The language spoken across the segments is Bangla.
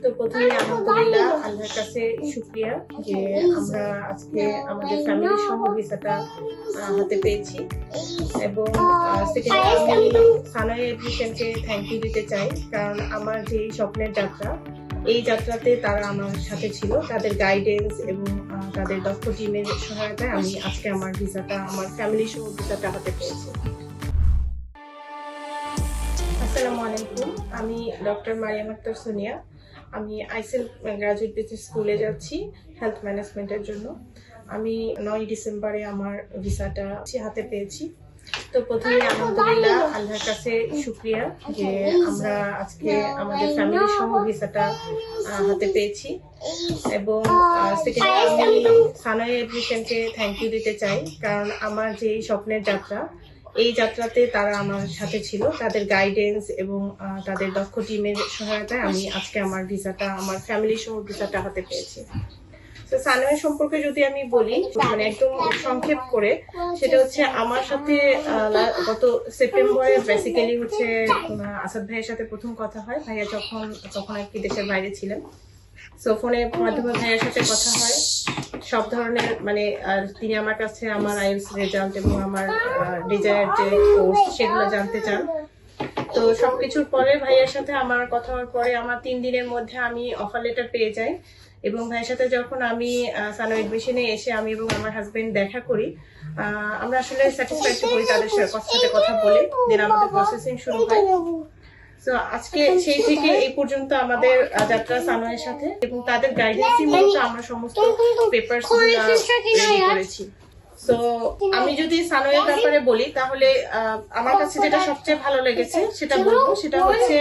তো প্রথমে আলহামদুলিল্লাহ আল্লাহর কাছে শুকরিয়া যে আমরা আজকে আমাদের ফ্যামিলির সহ ভিসাটা হাতে পেয়েছি এবং সেকেন্ডলি আমি সানাই এডমিশনকে থ্যাংক ইউ দিতে চাই, কারণ আমার যে স্বপ্নের যাত্রা এই যাত্রাতে তারা আমার সাথে ছিল, তাদের গাইডেন্স এবং তাদের দক্ষ টিমের সহায়তায় আমি আজকে আমার ভিসাটা আমার ফ্যামিলি সহ ভিসাটা হাতে পেয়েছি। আসসালামু আলাইকুম, আমি ডক্টর মারিয়াম আক্তার সোনিয়া। আমি আইসেল গ্রাজুয়েট বিজনেস স্কুলে যাচ্ছি হেলথ ম্যানেজমেন্টের জন্য। আমি 9 ডিসেম্বরে আমার ভিসাটা হাতে পেয়েছি। তো প্রথমে আলহামদুলিল্লাহ আল্লাহর কাছে শুকরিয়া যে আমরা আজকে আমাদের ফ্যামিলির সহ ভিসাটা হাতে পেয়েছি এবং সেকেন্ডলি আমি সানাই এডমিশনকে থ্যাংক ইউ দিতে চাই, কারণ আমার যে স্বপ্নের যাত্রা এই যাত্রাতে তারা আমার সাথে ছিল, তাদের গাইডেন্স এবং তাদের দক্ষ টিমের সহায়তায় আমি আজকে আমার ভিসাটা আমার ফ্যামিলি সহ ভিসাটা হাতে পেয়েছি। তো সানাই সম্পর্কে যদি আমি বলি, মানে একদম সংক্ষেপ করে, সেটা হচ্ছে আমার সাথে গত সেপ্টেম্বরে বেসিক্যালি হচ্ছে আসাদ ভাইয়ের সাথে প্রথম কথা হয়। ভাইয়া তখন আর কি দেশের বাইরে ছিলেন। সো ফোনের মাধ্যমে ভাইয়ের সাথে কথা হয়, সব ধরনের মানে তিনি আমার কাছে আমার আইএলটিএস রেজাল্ট এবং আমার ডিজায়ার যে কোর্স সেগুলো জানতে চান। তো সবকিছুর পরে ভাইয়ের সাথে আমার কথা হওয়ার পরে আমার 3 দিনের মধ্যে আমি অফার লেটার পেয়ে যাই এবং ভাইয়ের সাথে যখন আমি সানাই এডমিশনে এসে আমি এবং আমার হাজবেন্ড দেখা করি, আমরা আসলে স্যাটিসফাইড হই তাদের সাথে কথা বলে। দেন আমাদের প্রসেসিং শুরু হয়। তো আজকে সেই থেকে এই পর্যন্ত আমাদের যাত্রা সানাইয়ের সাথে এবং তাদের গাইডেন্সই মূলত আমরা সমস্ত পেপারস রেডি করেছি। তো আমি যদি সানাইয়ের ব্যাপারে বলি, তাহলে আমার কাছে যেটা সবচেয়ে ভালো লেগেছে সেটা বলবো, সেটা হচ্ছে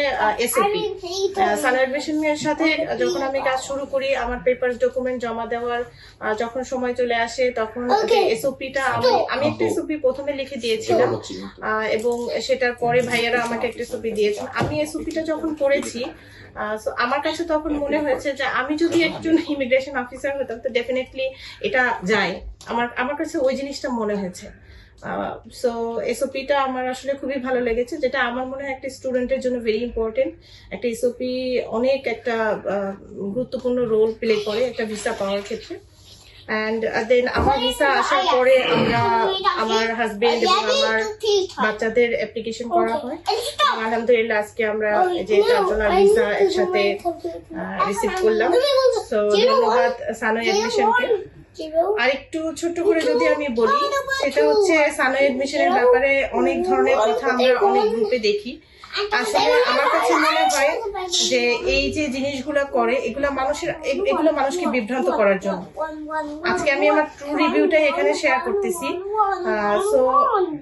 এসওপি। সানাই এডমিশনের সাথে যখন আমি কাজ শুরু করি, আমার পেপারস ডকুমেন্ট জমা দেওয়ার যখন সময় চলে আসে, তখন এসওপিটা আমি একটা এসওপি প্রথমে লিখে দিয়েছিলাম এবং সেটার পরে ভাইয়ারা আমাকে একটা এসওপি দিয়েছেন। আমি এসওপিটা যখন পড়েছি, আমার কাছে তখন মনে হয়েছে যে আমি যদি একজন ইমিগ্রেশন অফিসার হতাম তো ডেফিনেটলি এটা যায়। আমার কাছে ওই জিনিসটা মনে হয়েছে। সো এসওপিটা আমার আসলে খুবই ভালো লেগেছে, যেটা আমার মনে হয় একটা স্টুডেন্টের জন্য ভেরি ইম্পর্টেন্ট। একটা এসওপি অনেক একটা গুরুত্বপূর্ণ রোল প্লে করে একটা ভিসা পাওয়ার ক্ষেত্রে। অ্যান্ড দেন আমার ভিসা আসার পরে আমার হাজবেন্ড এবং আমার বাচ্চাদের অ্যাপ্লিকেশন করা হয়। আলহামদুলিল্লাহ আজকে আমরা যে 4 জনের ভিসা একসাথে রিসিভ করলাম। তো ধন্যবাদ সানাই এডমিশনকে। আর একটু ছোট্ট করে যদি আমি বলি, সেটা হচ্ছে সানাই এডমিশনের ব্যাপারে অনেক ধরনের কথা আমরা অনেক গ্রুপে দেখি। আসলে আমার কাছে মনে হয় যে এই যে জিনিসগুলো করে এগুলো মানুষকে বিভ্রান্ত করার জন্য। আজকে আমি আমার ট্রু রিভিউটাই এখানে শেয়ার করতেছি। সো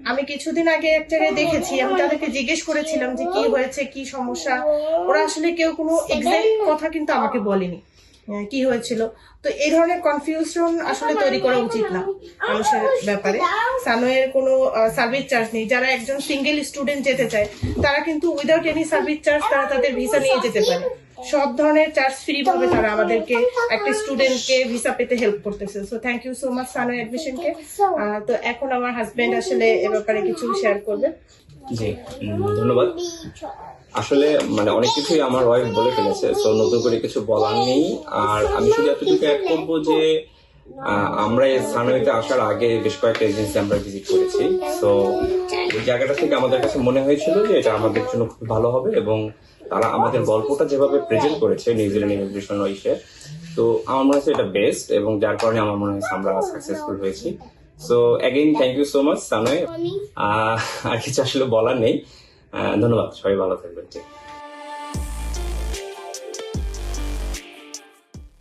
আমি কিছুদিন আগে এক জায়গায় দেখেছি, আমি তাদেরকে জিজ্ঞেস করেছিলাম যে কি হয়েছে, কি সমস্যা। ওরা আসলে কেউ কোনো এক্সাক্ট কথা কিন্তু আমাকে বলেনি কি হয়েছিল। তো এই ধরনের কনফিউশন আসলে তৈরি করা উচিত না মানুষের ব্যাপারে। সানাইয়ের কোনো সার্ভিস চার্জ নেই। যারা একজন সিঙ্গেল স্টুডেন্ট যেতে চায় তারা কিন্তু উইদাউট এনি সার্ভিস চার্জ তারা তাদের ভিসা নিয়ে যেতে পারে। সব ধরনের চার্জ ফ্রি ভাবে তারা আমাদেরকে একটা স্টুডেন্টকে ভিসা পেতে হেল্প করতেছে। So thank you so much Sanai এডমিশনকে। তো এখন আমার হাজবেন্ড আসলে এ ব্যাপারে কিছু শেয়ার করবে। জি, ধন্যবাদ। আসলে মানে অনেক কিছুই আমার ওয়াইফ বলে ফেলেছে, তো নতুন করে কিছু বলার নেই। আর আমি শুধু এতটুকু অ্যাড করবো যে আমরা এই সানাইতে আসার আগে বেশ কয়েকটা এজেন্সি আমরা ভিজিট করেছি। তো ওই জায়গাটা থেকে আমাদের কাছে মনে হয়েছিল যে এটা আমাদের জন্য খুব ভালো হবে এবং তারা আমাদের গল্পটা যেভাবে প্রেজেন্ট করেছে নিউজিল্যান্ড ইমিগ্রেশন ইসে, তো আমার মনে হচ্ছে এটা বেস্ট এবং যার কারণে আমার মনে হয়েছে আমরা সাকসেসফুল হয়েছি। So again thank you so much Sanai. আর কিছু আসলে বলার নেই। ধন্যবাদ, সবাই ভালো থাকবেন।